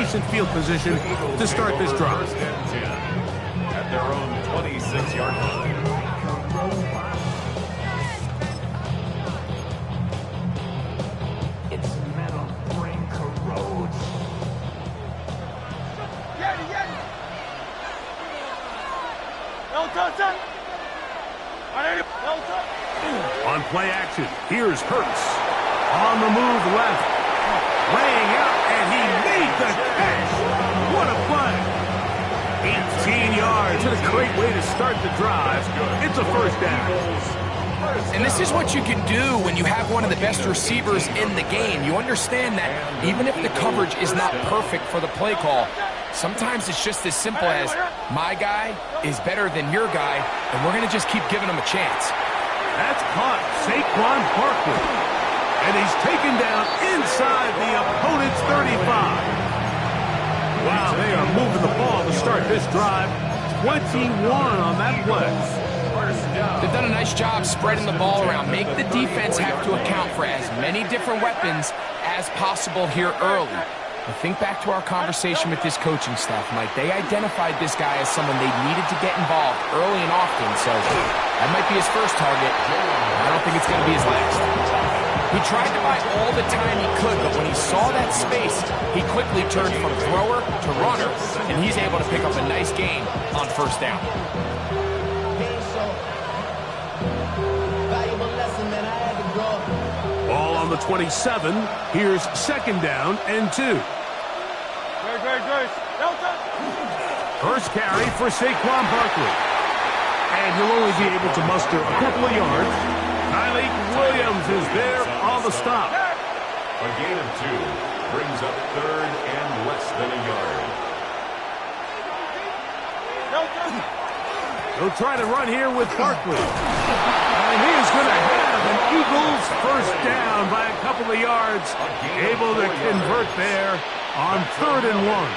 decent field position to start this drive. First and 10 at their own 26-yard line. Its metal brain corrodes. On play action, here's Hurts. On the move left. Laying out, and he made the catch. What a play. 18 yards. It's a great way to start the drive. It's a first down. And this is what you can do when you have one of the best receivers in the game. You understand that even if the coverage is not perfect for the play call, sometimes it's just as simple as my guy is better than your guy, and we're going to just keep giving him a chance. That's caught Saquon Barkley. And he's taken down inside the opponent's 35. Wow, they are moving the ball to start this drive. 21 on that play. They've done a nice job spreading the ball around. Make the defense have to account for as many different weapons as possible here early. But think back to our conversation with this coaching staff, Mike. They identified this guy as someone they needed to get involved early and often, so that might be his first target. I don't think it's going to be his last. He tried to buy all the time he could, but when he saw that space, he quickly turned from thrower to runner, and he's able to pick up a nice gain on first down. Ball on the 27. Here's second down and 2. First carry for Saquon Barkley. And he'll only be able to muster a couple of yards. Kylie Williams is there on the stop. A gain of 2 brings up third and less than a yard. They'll try to run here with Barkley. And he is going to have an Eagles first down by a couple of yards. Able to convert there on 3rd and 1.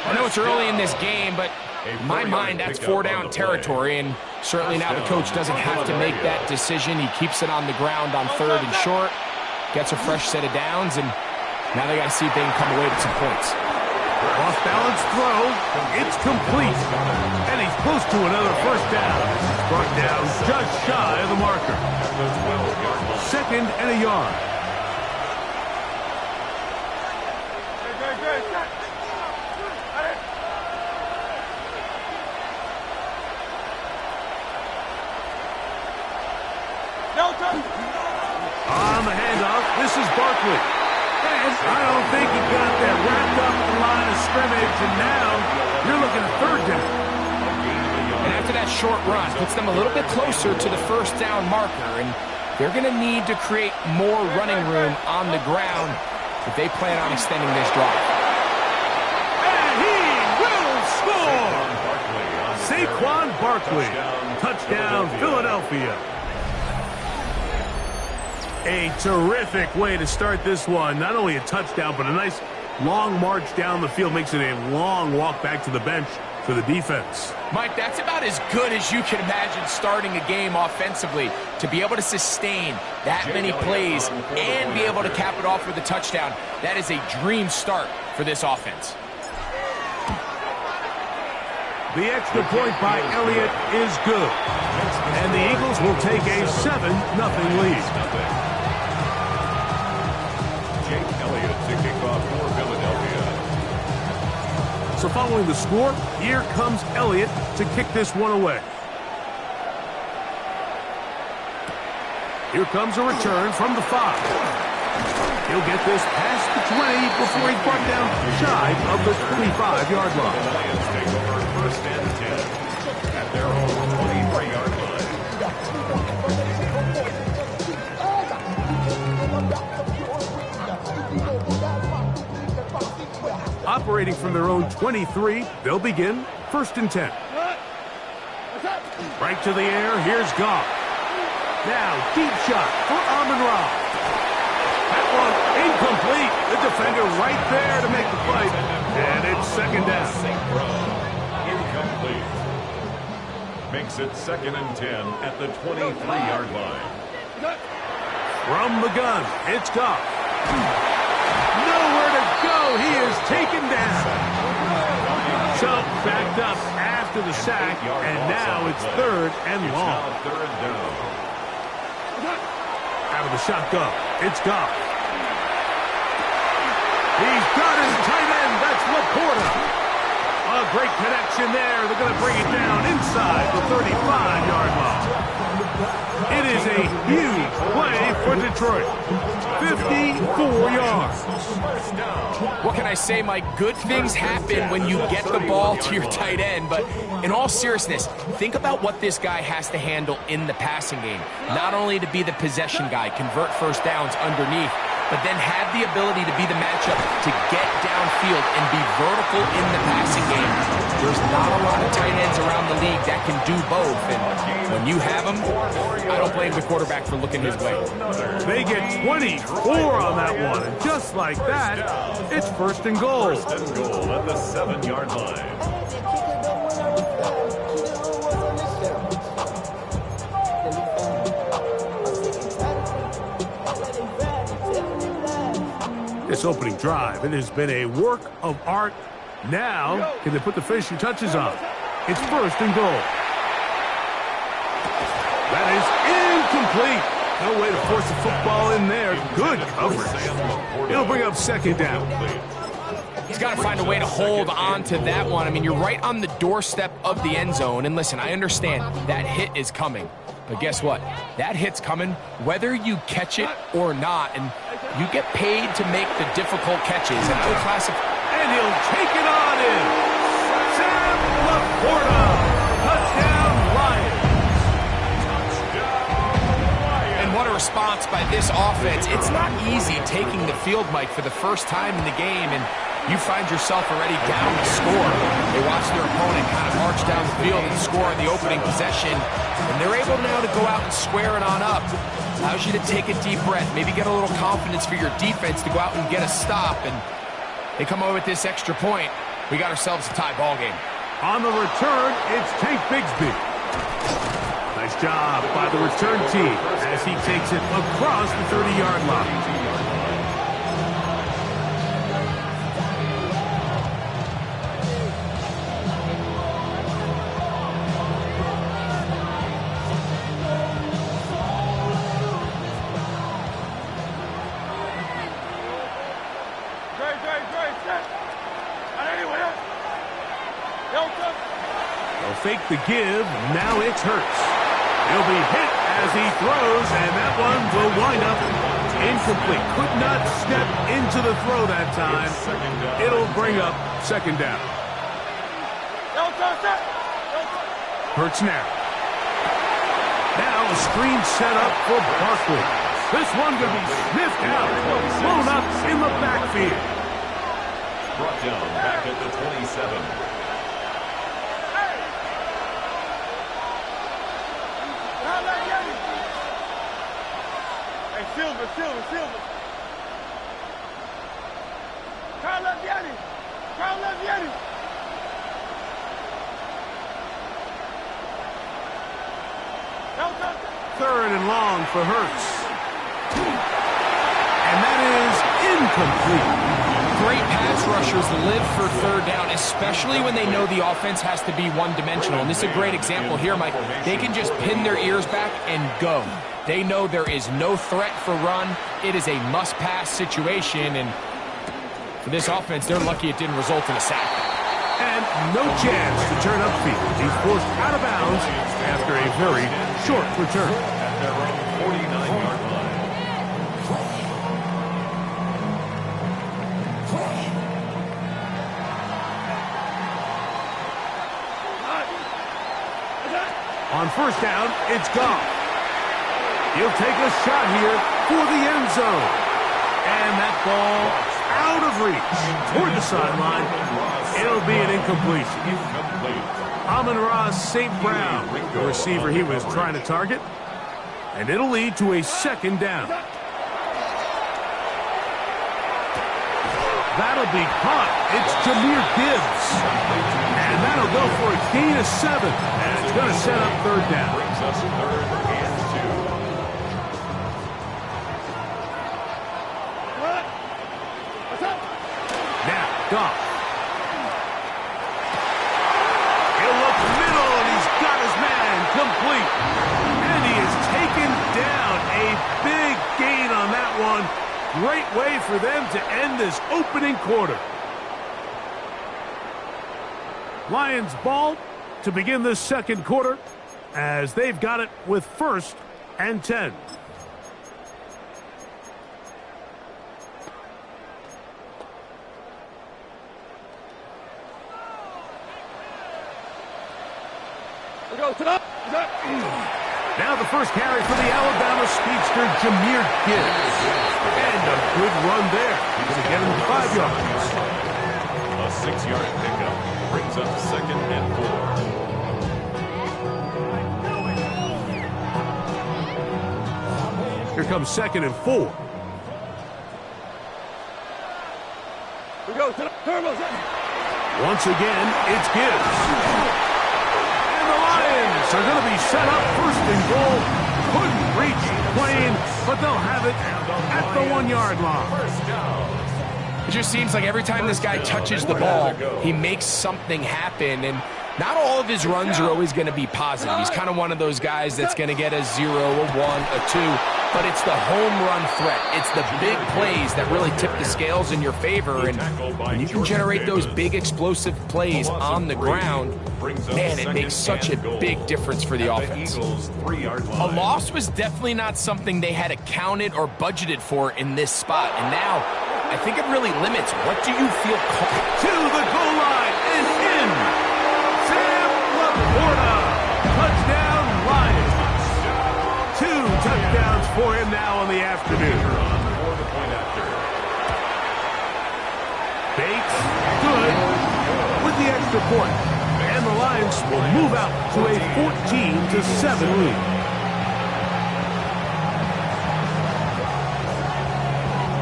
I know it's early in this game, but in my mind, that's 4-down territory, and certainly now the coach doesn't have to make that decision. He keeps it on the ground on 3rd and short, gets a fresh set of downs, and now they got to see if they can come away with some points. Off-balance throw. It's complete. And he's close to another first down. Brought down just shy of the marker. 2nd and a yard. On the handoff, this is Barkley. And I don't think he got that wrapped up in the line of scrimmage, and now you're looking at 3rd down. And after that short run, puts them a little bit closer to the first down marker, and they're going to need to create more running room on the ground if they plan on extending this drive. And he will score! Saquon Barkley. Touchdown, Philadelphia. A terrific way to start this one. Not only a touchdown, but a nice long march down the field. Makes it a long walk back to the bench for the defense. Mike, that's about as good as you can imagine starting a game offensively. To be able to sustain that many plays and be able to cap it off with a touchdown, that is a dream start for this offense. The extra point by Elliott is good. And the Eagles will take a 7-0 lead. To kick off for Philadelphia. So following the score, here comes Elliott to kick this one away. Here comes a return from the 5. He'll get this past the 20 before he's brought down shy of the 25-yard line. The Lions take over 1st and 10 at their own 23-yard line. Operating from their own 23, they'll begin 1st and 10. Right to the air, here's Goff. Now, deep shot for Amon-Ra. That one incomplete. The defender right there to make the play. And it's 2nd down. Incomplete. Makes it 2nd and 10 at the 23-yard line. From the gun, it's Goff. Nowhere to go. He is taken down. So, backed up after the sack, and now it's 3rd and long. Out of the shotgun, it's Goff. He's got his tight end. That's Laporta. A great connection there. They're going to bring it down inside the 35-yard line. It is a huge play for Detroit. 54 yards. What can I say, Mike? Good things happen when you get the ball to your tight end, but in all seriousness, think about what this guy has to handle in the passing game. Not only to be the possession guy, convert first downs underneath, but then have the ability to be the matchup to get downfield and be vertical in the passing game. There's not a lot of tight ends around the league that can do both, and when you have them, I don't blame the quarterback for looking his way. They get 24 on that one, and just like that, it's 1st and goal. 1st and goal at the 7-yard line. This opening drive, it has been a work of art. Now, can they put the finishing touches on? It's 1st and goal. That is incomplete. No way to force the football in there. Good coverage. It'll bring up 2nd down. He's got to find a way to hold on to that one. I mean, you're right on the doorstep of the end zone. And listen, I understand that hit is coming. But guess what? That hit's coming whether you catch it or not. And you get paid to make the difficult catches. And I would classify. And he'll take it on in. Sam Laporta. Touchdown, Lions. And what a response by this offense. It's not easy taking the field, Mike, for the first time in the game. And you find yourself already down to score. They watch their opponent kind of march down the field and score in the opening possession. And they're able now to go out and square it on up. Allows you to take a deep breath, maybe get a little confidence for your defense to go out and get a stop. And they come away with this extra point. We got ourselves a tie ball game. On the return, it's Tank Bigsby. Nice job by the return team as he takes it across the 30-yard line. They'll fake the give. Now it's Hurts. He'll be hit as he throws, and that one will wind up incomplete. Could not step into the throw that time. It'll bring up 2nd down. Hurts now. Now a screen set up for Barkley. This one going to be sniffed out. Blown up in the backfield. Brought down back at the 27. Silver. Carlos Vianney. 3rd and long for Hurts. And that is incomplete. Great pass rushers live for 3rd down, especially when they know the offense has to be one-dimensional. And this is a great example here, Mike. They can just pin their ears back and go. They know there is no threat for run. It is a must-pass situation, and for this offense, they're lucky it didn't result in a sack. And no chance to turn upfield. He's forced out of bounds after a very short return. At their own 49-yard line. On 1st down, it's Goff. He'll take a shot here for the end zone. And that ball out of reach toward the sideline. It'll be an incompletion. Amon-Ra St. Brown, the receiver he was trying to target. And it'll lead to a 2nd down. That'll be caught. It's Jahmyr Gibbs. And that'll go for a gain of 7. And it's going to set up 3rd down. Brings us 3rd and 2. off. He'll look middle, and he's got his man complete. And he is taken down. A big gain on that one. Great way for them to end this opening quarter. Lions ball to begin this second quarter as they've got it with 1st and 10. Now the first carry for the Alabama speedster, Jahmyr Gibbs. And a good run there. He's going to get him 5 yards. A 6-yard pickup brings up 2nd and 4. Here comes 2nd and 4. Once again, it's Gibbs. And the Lions are going to be set up 1st and goal. Couldn't reach the plane, but they'll have it at the 1-yard line. It just seems like every time this guy touches the ball, he makes something happen, and not all of his runs are always going to be positive. He's kind of one of those guys that's going to get a 0, a 1, a 2, but it's the home run threat. It's the big plays that really tip the scales in your favor, and when you can generate those big explosive plays on the ground, man, it makes such a big difference for the offense. A loss was definitely not something they had accounted or budgeted for in this spot, and now I think it really limits what do you feel comfortable. To the goal line and in. Sam Laporta. Touchdown Lions. 2 touchdowns for him now in the afternoon. Bates, good with the extra point. And the Lions will move out to a 14-7 lead.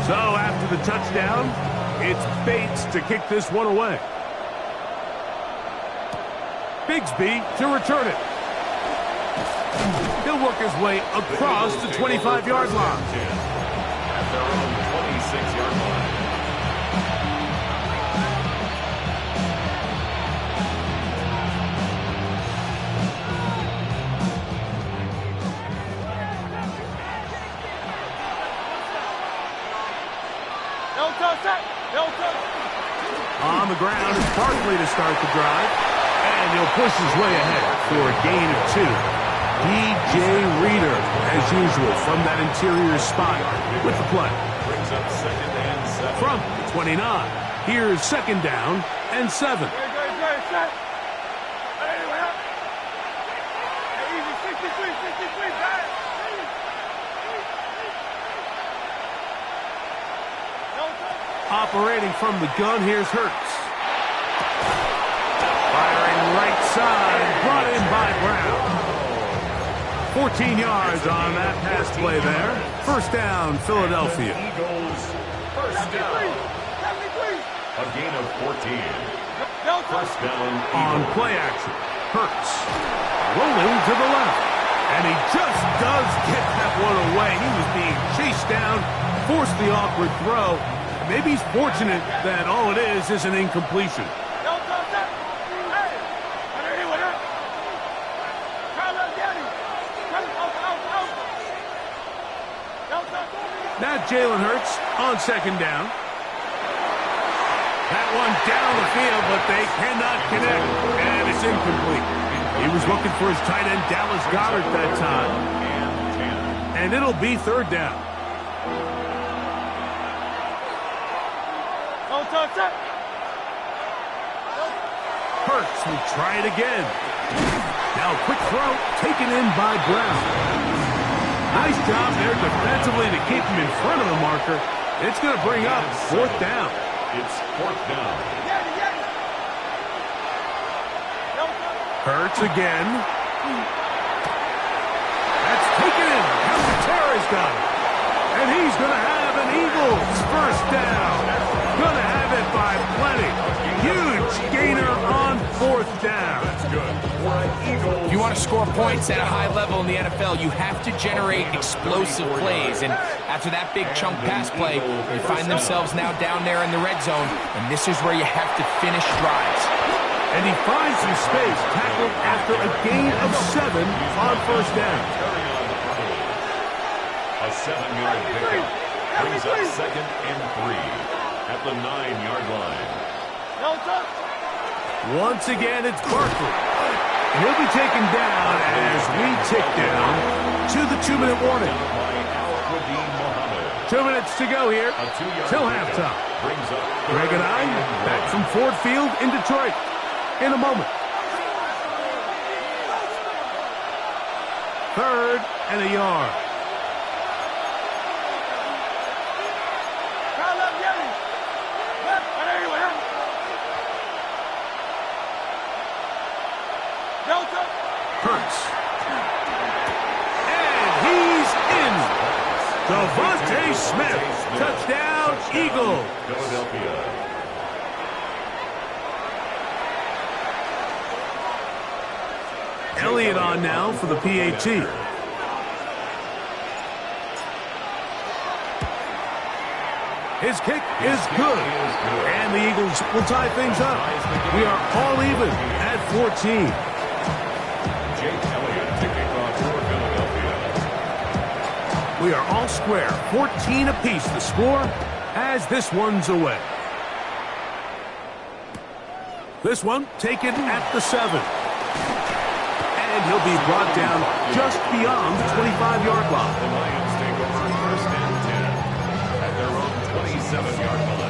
So after the touchdown, it's Bates to kick this one away. Bigsby to return it. He'll work his way across the 25-yard line. At their own 26-yard line. On the ground is Barkley to start the drive. And he'll push his way ahead for a gain of 2. DJ Reader, as usual, from that interior spot with the play. Brings up 2nd and 7. From the 29, here's 2nd down and 7. Operating from the gun, here's Hurts. Firing right side, brought in by Brown. 14 yards on that pass play there. 1st down, Philadelphia. Eagles, 1st down. A gain of 14. 1st down. On play action, Hurts rolling to the left. And he just does get that one away. He was being chased down, forced the awkward throw. Maybe he's fortunate that all it is an incompletion. Now Jalen Hurts on 2nd down. That one down the field, but they cannot connect, and it's incomplete. He was looking for his tight end, Dallas Goedert, that time. And it'll be 3rd down. Hurts will try it again. Now quick throw taken in by Brown. Nice job there defensively to keep him in front of the marker. It's going to bring up 4th down. It's 4th down. Hurts again. That's taken in. Terry's got it. And he's going to have an Eagles 1st down. Going to have it by plenty. Huge gainer on 4th down. That's good. For an Eagles If you want want to score points at a high level in the NFL, you have to generate explosive plays. And after that big chunk pass play, they find themselves now down there in the red zone, and this is where you have to finish drives. And he finds some space, tackled after a gain of 7 on first down. A 7-yard pickup brings up 2nd and 3 at the 9-yard line. Once again, it's Barkley. And he'll be taken down as we tick down to the 2-minute warning. 2 minutes to go here till halftime. Greg and I back from Ford Field in Detroit in a moment. 3rd and a yard. Hurts. And he's in. Devontae Smith. Touchdown, Eagles. Philadelphia. Elliott on now for the PAT. His kick is good. And the Eagles will tie things up. We are all even at 14. We are all square. 14 apiece the score as this one's away. This one taken at the 7. And he'll be brought down just beyond the 25-yard line. The Lions take over 1st and 10 at their own 27-yard line.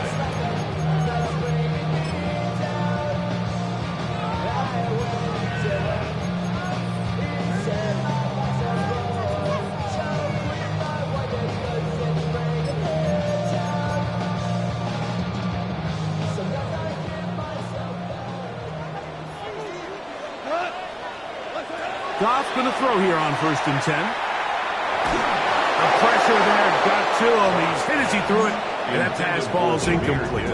Goff going to throw here on 1st and 10. The pressure there got to him. He's hit as he threw it, and that pass ball's incomplete.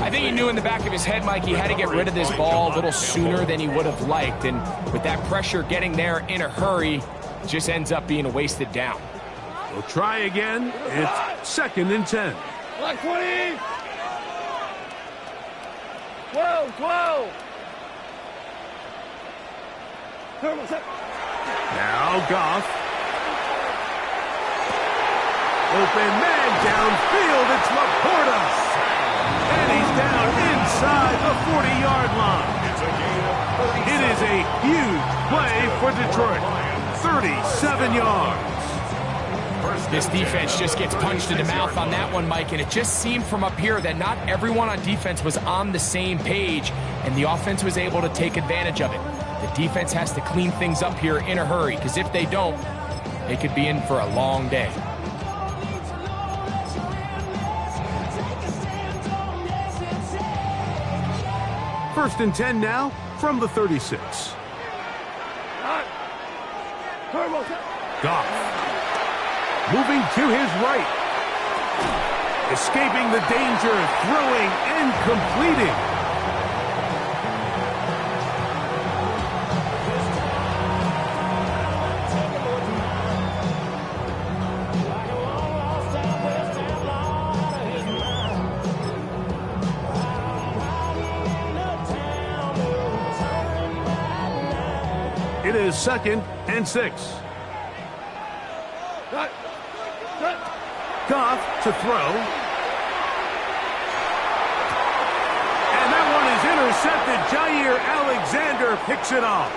I think he knew in the back of his head, Mike, he had to get rid of this ball a little sooner than he would have liked. And with that pressure getting there in a hurry, it just ends up being a wasted down. We'll try again. It's 2nd and 10. Like 20. 12. Now Goff. Open man downfield. It's Laporta. And he's down inside the 40-yard line. It is a huge play for Detroit. 37 yards. This defense just gets punched in the mouth on that one, Mike, and it just seemed from up here that not everyone on defense was on the same page, and the offense was able to take advantage of it. The defense has to clean things up here in a hurry, because if they don't, they could be in for a long day. First and 10 now from the 36. Goff. Moving to his right. Escaping the danger, throwing and completing. It is 2nd and 6. Goff to throw. And that one is intercepted. Jair Alexander picks it off.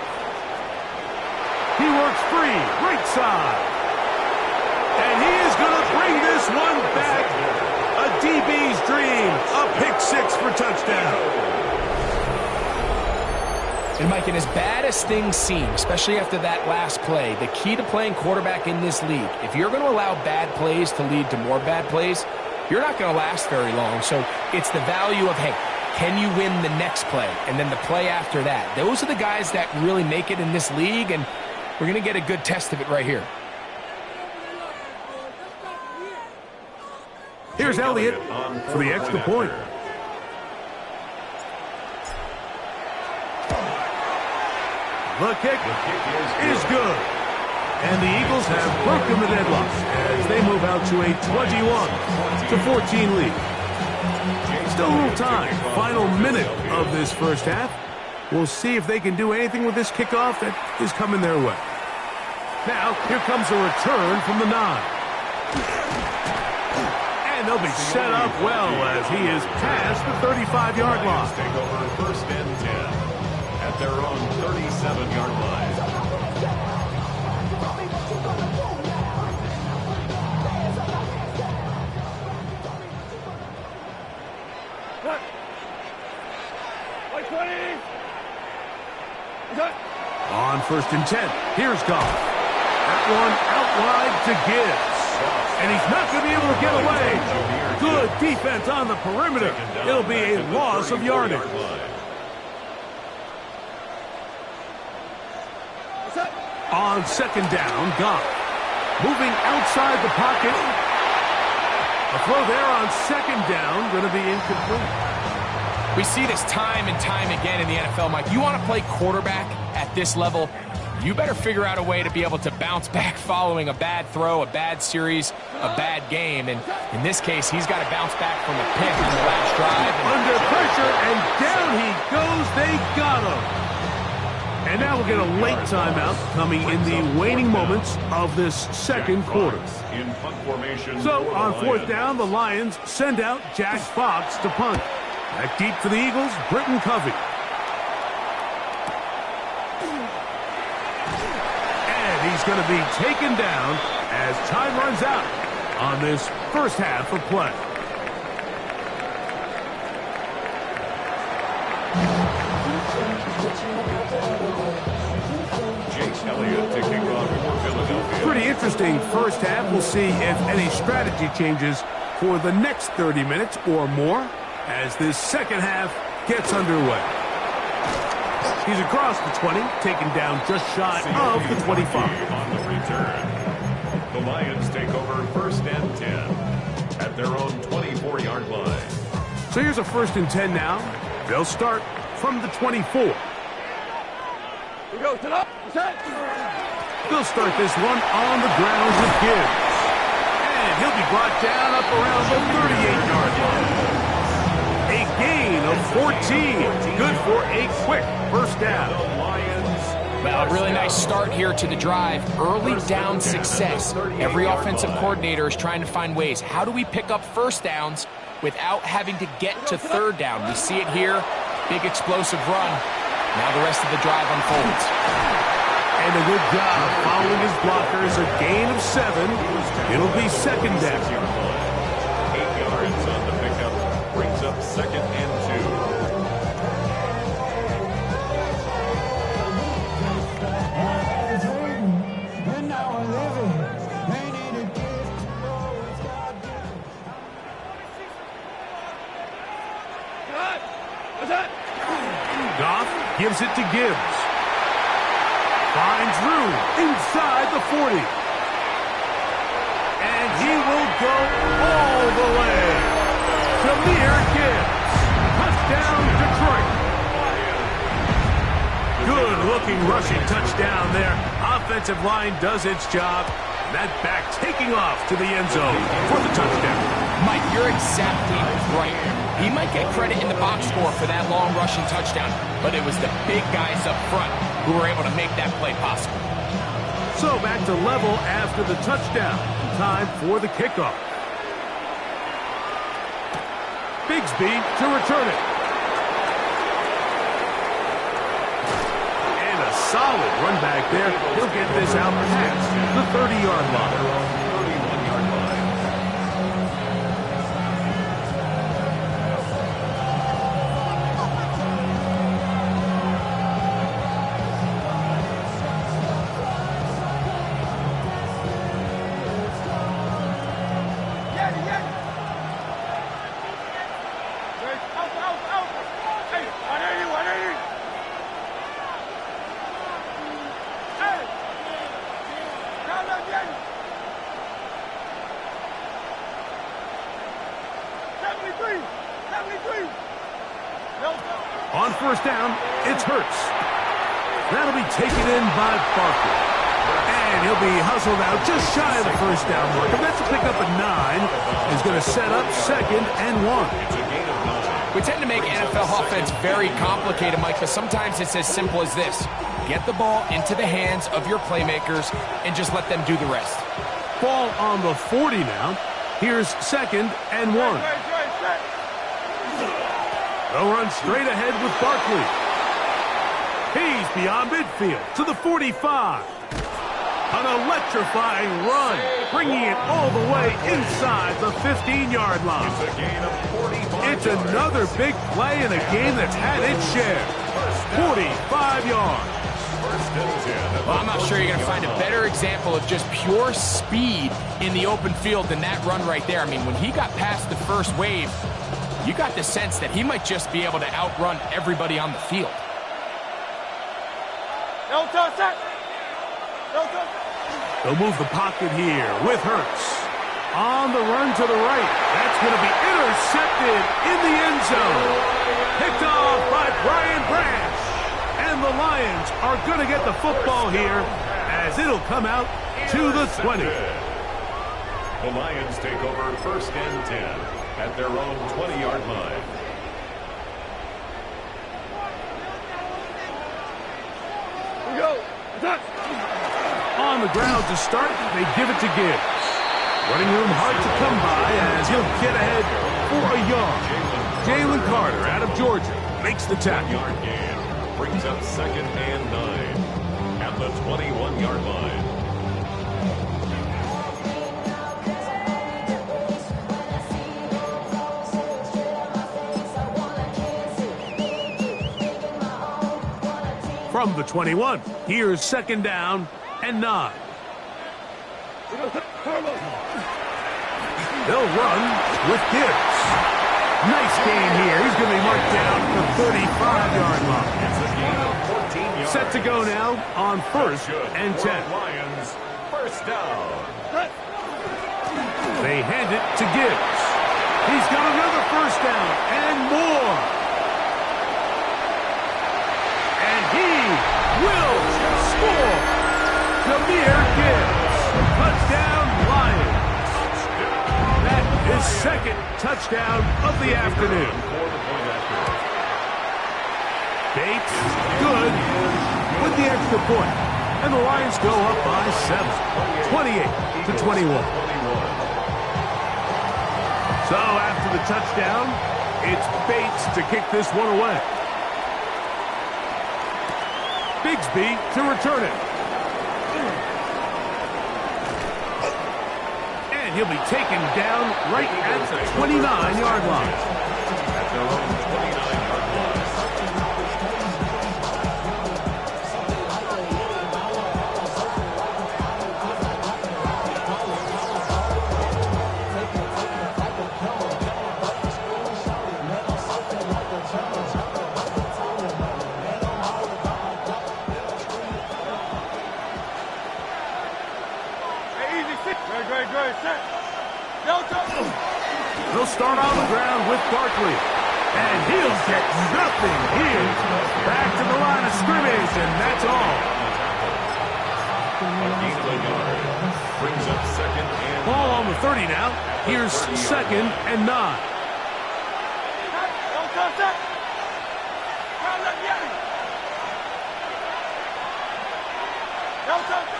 He works free, right side. And he is going to bring this one back. A DB's dream. A pick 6 for touchdown. And, Mike, and as bad as things seem, especially after that last play, the key to playing quarterback in this league, if you're going to allow bad plays to lead to more bad plays, you're not going to last very long. So it's the value of, hey, can you win the next play? And then the play after that. Those are the guys that really make it in this league, and we're going to get a good test of it right here. Here's Elliott for the extra point. The kick is good. And the Eagles have broken the deadlock as they move out to a 21-14 lead. Still a little time. Final minute of this first half. We'll see if they can do anything with this kickoff that is coming their way. Now, here comes a return from the 9. And they'll be set up well as he is past the 35-yard line. Take over first and 10 at their own 37-yard line. On first and 10, here's Goff. That one out wide to Gibbs. And he's not going to be able to get away. Good defense on the perimeter. It'll be a loss of yardage. On second down, Goff. Moving outside the pocket. A throw there on second down, going to be incomplete. We see this time and time again in the NFL, Mike. You want to play quarterback at this level, you better figure out a way to be able to bounce back following a bad throw, a bad series, a bad game. And in this case, he's got to bounce back from a pick on the last drive. Under pressure, and down he goes. They got him. And now we'll get a late timeout coming in the waning moments of this second quarter. In punt formation. So on fourth down, the Lions send out Jack Fox to punt. Back deep for the Eagles, Britton Covey. And he's going to be taken down as time runs out on this first half of play. Pretty interesting first half. We'll see if any strategy changes for the next 30 minutes or more as this second half gets underway. He's across the 20, taken down just shy of the 25. On the return, the Lions take over first and 10 at their own 24-yard line. So here's a first and 10 now. They'll start from the 24. We go to the set. They'll start this one on the ground with Gibbs. And he'll be brought down up around the 38-yard line. A gain of 14. Good for a quick first down. Well, a really nice start here to the drive. Early down success. Every offensive coordinator is trying to find ways. How do we pick up first downs without having to get to third down? We see it here. Big explosive run. Now the rest of the drive unfolds. And a good job following his blockers. A gain of 7. It'll be second down. 8 yards on the pickup. Brings up second and 2. Goff gives it to Gibbs. Finds room inside the 40. And he will go all the way. Jahmyr Gibbs. Touchdown, Detroit. Good-looking rushing touchdown there. Offensive line does its job. That back taking off to the end zone for the touchdown. Mike, you're exactly right. He might get credit in the box score for that long rushing touchdown, but it was the big guys up front who were able to make that play possible. So back to level after the touchdown. Time for the kickoff. Bigsby to return it. And a solid run back there. He'll get this out past the 30-yard line. On first down, it's Hurts. That'll be taken in by Barkley. And he'll be hustled out just shy of the first down mark. If that's a pick up at 9, he's going to set up 2nd and 1. We tend to make NFL offense very complicated, Mike, but sometimes it's as simple as this. Get the ball into the hands of your playmakers and just let them do the rest. Ball on the 40 now. Here's 2nd and 1. They'll run straight ahead with Barkley. He's beyond midfield to the 45. An electrifying run, bringing it all the way inside the 15-yard line. It's a gain of 45 It's another big play in a game that's had its share. 45 yards. Well, I'm not sure you're going to find a better example of just pure speed in the open field than that run right there. I mean, when he got past the first wave, you got the sense that he might just be able to outrun everybody on the field. No touch that. No touch. They'll move the pocket here with Hurts. On the run to the right. That's going to be intercepted in the end zone. Picked off by Brian Branch. And the Lions are going to get the football here as it'll come out to the 20. The Lions take over 1st and 10 at their own 20-yard line. We go. Touch. On the ground to start, they give it to Gibbs. Running room hard to come by as he'll get ahead for a yard. Jalen Carter out of Georgia makes the tackle. Yard gain brings up 2nd and 9 at the 21-yard line. From the 21, here's 2nd down and 9. They'll run with Gibbs. Nice gain here. He's going to be marked down at the 35-yard line. It's a gain of 14 yards. Set to go now on 1st and 10. Lions, 1st down. They hand it to Gibbs. He's got another 1st down and more. And he will score. Jahmyr Gibbs. Touchdown, Lions. That is 2nd touchdown of the afternoon. Bates, good with the extra point. And the Lions go up by 7, 28-21. So after the touchdown, it's Bates to kick this one away. Bigsby to return it. And he'll be taken down right at the 29-yard line. At their own 29-yard line. They'll start on the ground with Barkley. And he'll get nothing here. Back to the line of scrimmage, and that's all. Brings up 2nd and Ball on the 30 now. Here's 2nd and 9. Don't touch that. Don't touch.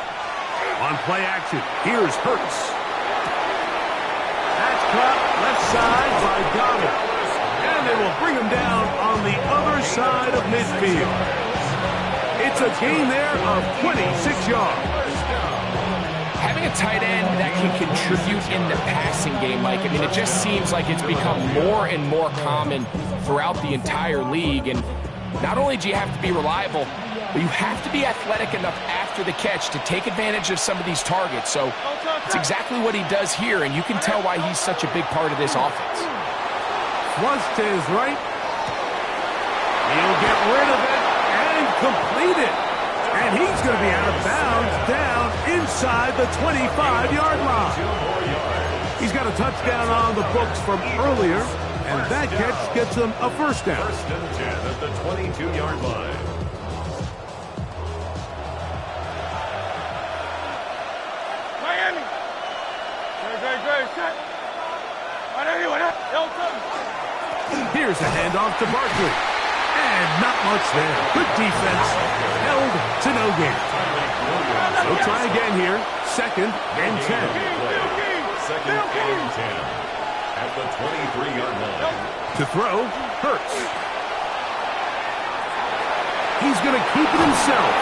On play action, here's Hurts. That's caught left side by Goddard. And they will bring him down on the other side of midfield. It's a gain there of 26 yards. Having a tight end that can contribute in the passing game, Mike, I mean, it just seems like it's become more and more common throughout the entire league. And not only do you have to be reliable, but you have to be athletic enough after the catch to take advantage of some of these targets. So it's exactly what he does here, and you can tell why he's such a big part of this offense. Flush to his right. He'll get rid of it and complete it. And he's going to be out of bounds down inside the 25-yard line. He's got a touchdown on the books from earlier, and that catch gets him a 1st down. 1st and 10 at the 22-yard line. off to Barkley. And not much there. Good defense. Held to no gain. So try again here. 2nd and 10. Second and 10 at the 23-yard line. To throw, Hurts. He's going to keep it himself.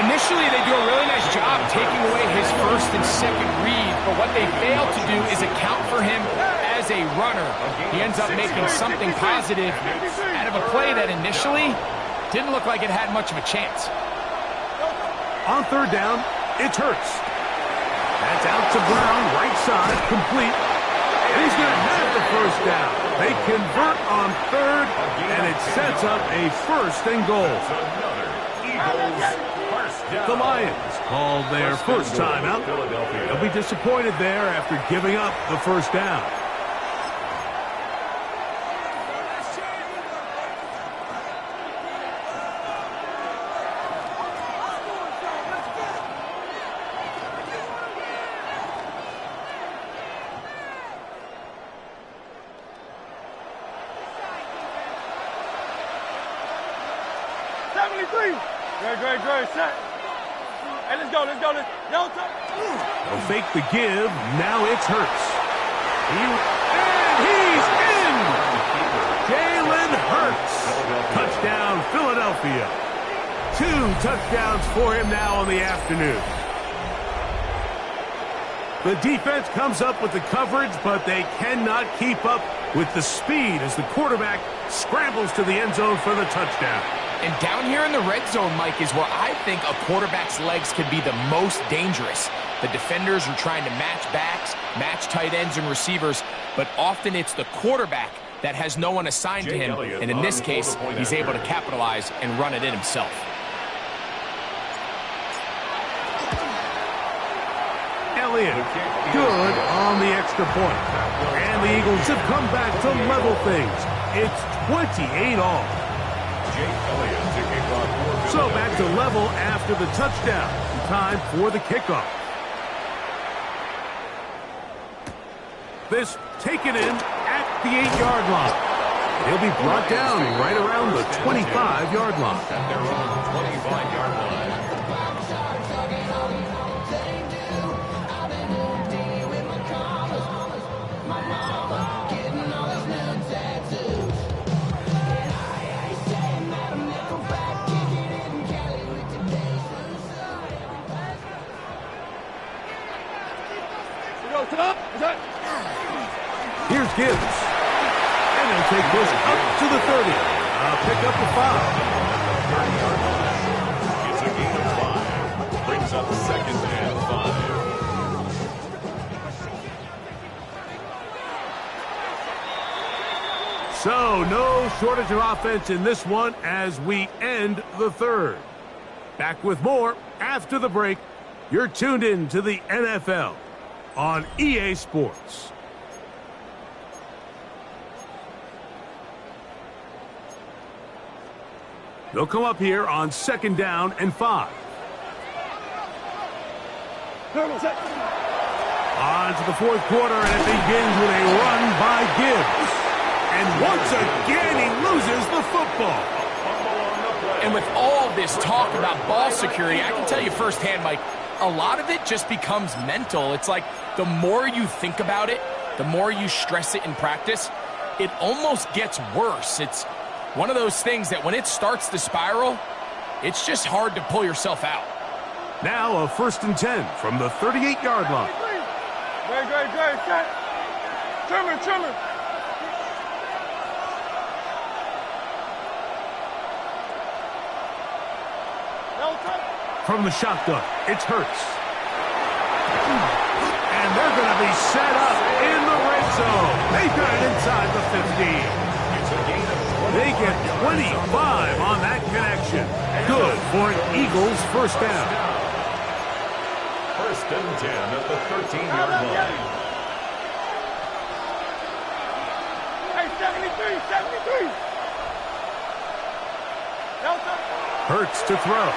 Initially, they do a really nice job taking away his 1st and 2nd read, but what they fail to do is account for him as a runner. He ends up making something positive out of a play that initially didn't look like it had much of a chance. On 3rd down, it's Hurts. That's out to Brown, right side, complete. And he's going to have the 1st down. They convert on 3rd, and it sets up a 1st and goal. The Lions called their first timeout. They'll be disappointed there after giving up the 1st down. Great, set. Hey, let's go. Yellow top. They'll fake the give. Now it's Hurts. And he's in! Jalen Hurts. Touchdown, Philadelphia. 2 touchdowns for him now on the afternoon. The defense comes up with the coverage, but they cannot keep up with the speed as the quarterback scrambles to the end zone for the touchdown. And down here in the red zone, Mike, is where I think a quarterback's legs could be the most dangerous. The defenders are trying to match backs, match tight ends and receivers, but often it's the quarterback that has no one assigned to him. And in this case, he's able to capitalize and run it in himself. Elliott, good on the extra point. And the Eagles have come back to level things. It's 28 all. So back to level after the touchdown. Time for the kickoff. This taken in at the 8-yard line. He'll be brought down right around the 25-yard line. At their own 25-yard line. Here's Gibbs. And they'll take this up to the 30. Pick up the 5. It's a gain of 5. Brings up 2nd and 5. So no shortage of offense in this one as we end the 3rd. Back with more after the break. You're tuned in to the NFL on EA Sports. They'll come up here on 2nd down and 5. On to the 4th quarter, and it begins with a run by Gibbs. And once again, he loses the football. And with all this talk about ball security, I can tell you firsthand, Mike, a lot of it just becomes mental. It's like the more you think about it, the more you stress it in practice, it almost gets worse. It's one of those things that when it starts to spiral, it's just hard to pull yourself out. Now a 1st and 10 from the 38-yard line. Great, set. Trimmer. From the shotgun, it's Hurts. And they're going to be set up in the red zone. They got it inside the 15. They get 25 on that connection. Good for an Eagles 1st down. 1st and 10 at the 13-yard line. Hey, 73. Hurts to throw.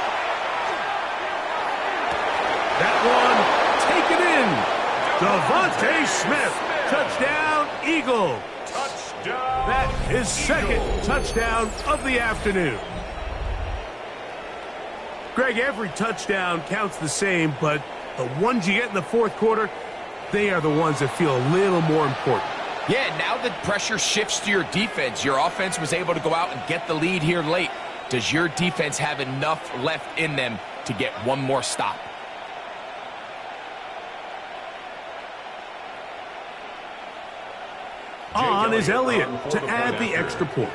That one taken in. Devontae Smith. Touchdown, Eagles. That is second touchdown of the afternoon. Greg, every touchdown counts the same, but the ones you get in the fourth quarter, they are the ones that feel a little more important. Yeah, now the pressure shifts to your defense. Your offense was able to go out and get the lead here late. Does your defense have enough left in them to get one more stop? On is Elliott to add the extra point.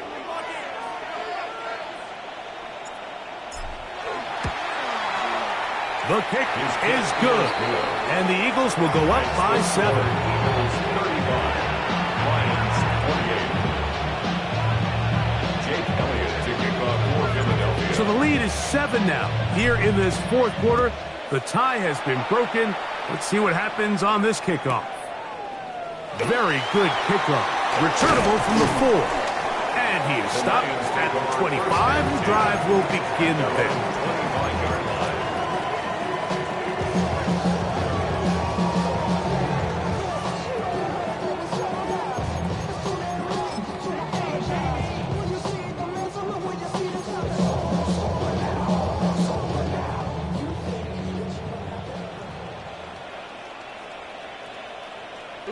The kick is good, and the Eagles will go up by 7. Eagles 35, Lions 28. Jake Elliott to kick off for Philadelphia. So the lead is 7 now. Here in this fourth quarter, the tie has been broken. Let's see what happens on this kickoff. Very good kickoff. Returnable from the 4. And he is stopped at the 25. The drive will begin then.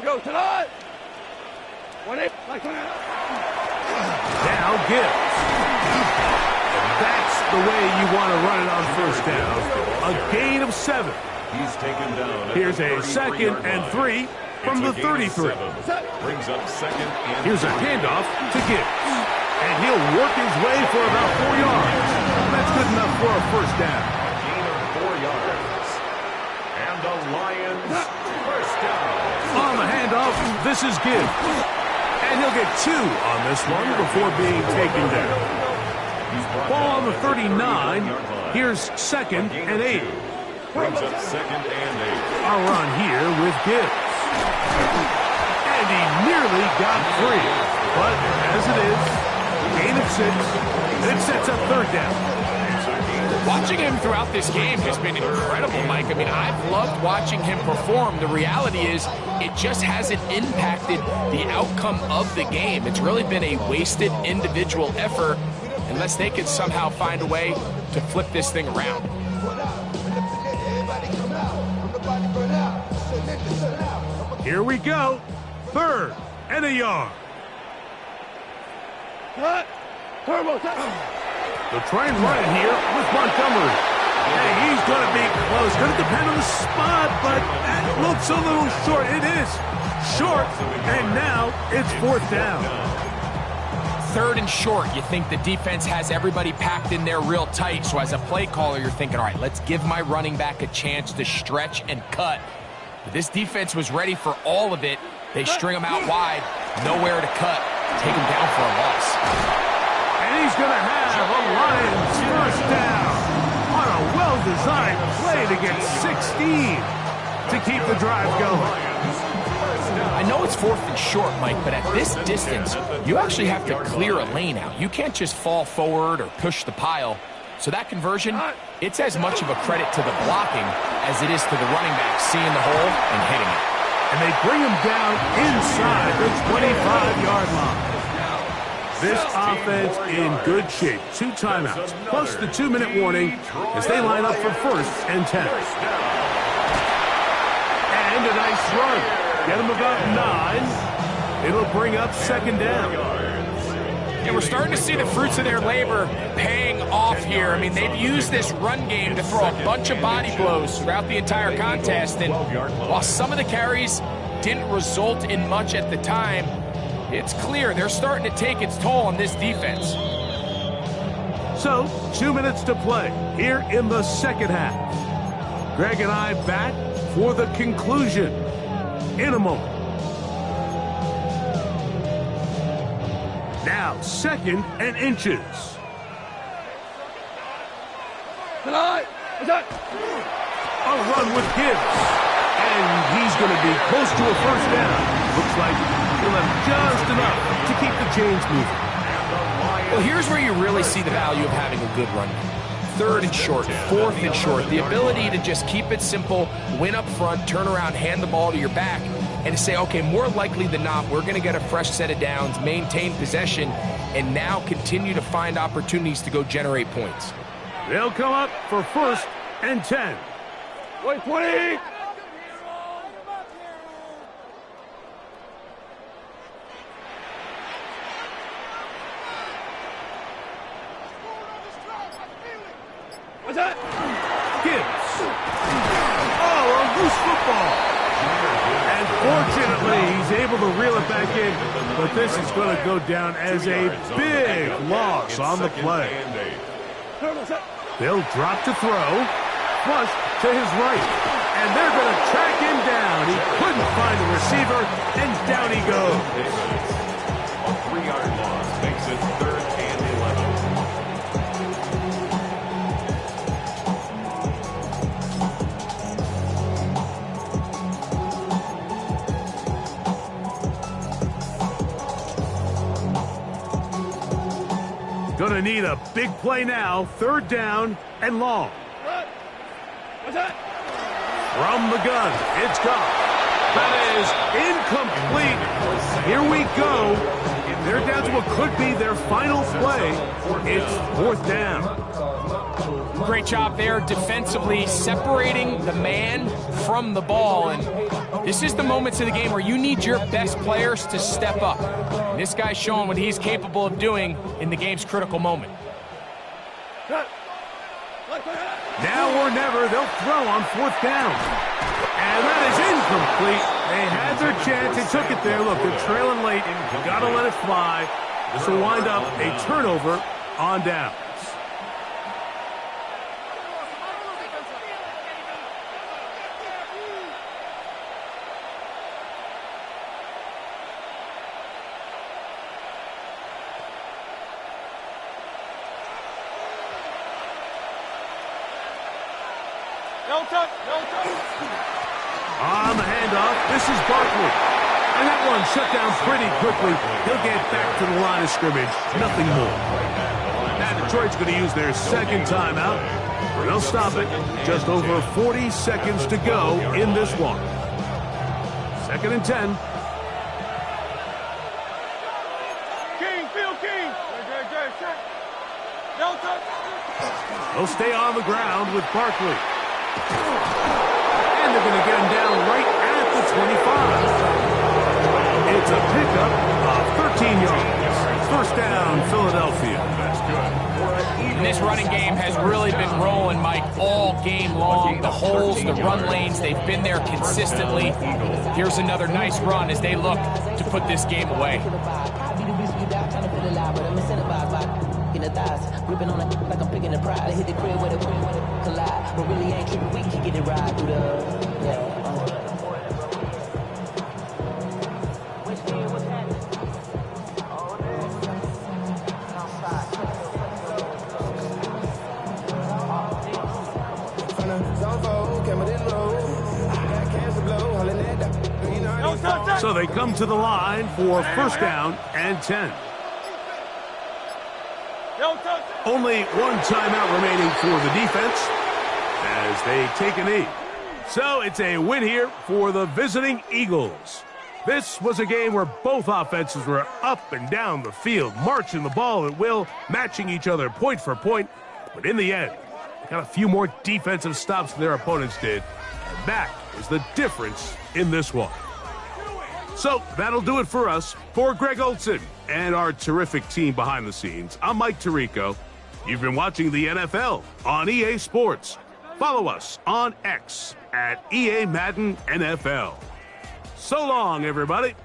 Go tonight. Now Gibbs. That's the way you want to run it on first down. A gain of 7. He's taken down. Here's a 2nd and 3 from the 33. Brings up 2nd and Here's a handoff to Gibbs. And he'll work his way for about 4 yards. That's good enough for a first down. gain of 4 yards. And the Lions first down. On the handoff, this is Gibbs. And he'll get 2 on this one before being taken down. Ball on the 39. Here's 2nd and 8. Brings up 2nd and 8. A run here with Gibbs. And he nearly got 3. But as it is, gain of 6. And it sets up 3rd down. Watching him throughout this game has been incredible, Mike. I mean, I've loved watching him perform. The reality is it just hasn't impacted the outcome of the game. It's really been a wasted individual effort unless they could somehow find a way to flip this thing around. Here we go. 3rd and a yard. Cut. Turbo. They'll try and run it here with Montgomery. Hey, he's going to be close. Going to depend on the spot, but that looks a little short. It is short, and now it's 4th down. 3rd and short. You think the defense has everybody packed in there real tight. So as a play caller, you're thinking, all right, let's give my running back a chance to stretch and cut. But this defense was ready for all of it. They string him out wide, nowhere to cut, take him down for a loss. And he's going to have a Lions first down on a well-designed play to get 16 to keep the drive going. I know it's 4th and short, Mike, but at this distance, you actually have to clear a lane out. You can't just fall forward or push the pile. So that conversion, it's as much of a credit to the blocking as it is to the running back seeing the hole and hitting it. And they bring him down inside the 25-yard line. This offense in good shape. 2 timeouts, plus the 2-minute warning as they line up for 1st and 10. And a nice run. Get him about 9. It'll bring up 2nd down. And we're starting to see the fruits of their labor paying off here. I mean, they've used this run game to throw a bunch of body blows throughout the entire contest. And while some of the carries didn't result in much at the time, it's clear they're starting to take its toll on this defense. So, 2 minutes to play here in the second half. Greg and I back for the conclusion in a moment. Now, 2nd and inches. Tonight. A run with Gibbs. And he's going to be close to a first down. Looks like he'll have just enough to keep the chains moving. Well, here's where you really see the value of having a good run. 3rd and short, 4th and short. The ability to just keep it simple, win up front, turn around, hand the ball to your back. and to say, okay, more likely than not, we're going to get a fresh set of downs, maintain possession, and now continue to find opportunities to go generate points. They'll come up for 1st and 10. Wait, 20! What's that? Gibbs. Oh, a loose football. And fortunately, he's able to reel it back in, but this is going to go down as a big loss on the play. They'll drop to throw, flush to his right, and they're going to track him down. He couldn't find the receiver, and down he goes. A 3-yard loss makes it 3rd and 11. Gonna need a big play now. 3rd down and long. What's that? From the gun, it's gone. That is incomplete. Here we go. They're down to what could be their final play. It's 4th down. Great job there defensively, separating the man from the ball. And this is the moments of the game where you need your best players to step up. And this guy's showing what he's capable of doing in the game's critical moment. Now or never, they'll throw on 4th down. And that is incomplete. They had their chance. They took it there. Look, they're trailing late. You got to let it fly. This will wind up a turnover on downs. On the handoff, this is Barkley. And that one shut down pretty quickly. He'll get back to the line of scrimmage. Nothing more. Now Detroit's going to use their 2nd timeout. They'll stop it. Just over 40 seconds to go in this one. 2nd and 10. King, Phil King. Delta. They'll stay on the ground with Barkley. And they're going to get him down right at the 25. It's a pickup of 13 yards. 1st down, Philadelphia. That's good. And this running game has really been rolling, Mike, all game long. The holes, the run lanes, they've been there consistently. Here's another nice run as they look to put this game away. In the thighs, gripping on it like I'm picking the pride. I hit the crib where the collide, but really ain't tripping. We can get it right through the So they come to the line for 1st down and 10. Only one timeout remaining for the defense as they take a knee. So it's a win here for the visiting Eagles. This was a game where both offenses were up and down the field, marching the ball at will, matching each other point for point. But in the end, they got a few more defensive stops than their opponents did. And that was the difference in this one. So that'll do it for us. For Greg Olson and our terrific team behind the scenes, I'm Mike Tirico. You've been watching the NFL on EA Sports. Follow us on X at EA Madden NFL. So long, everybody.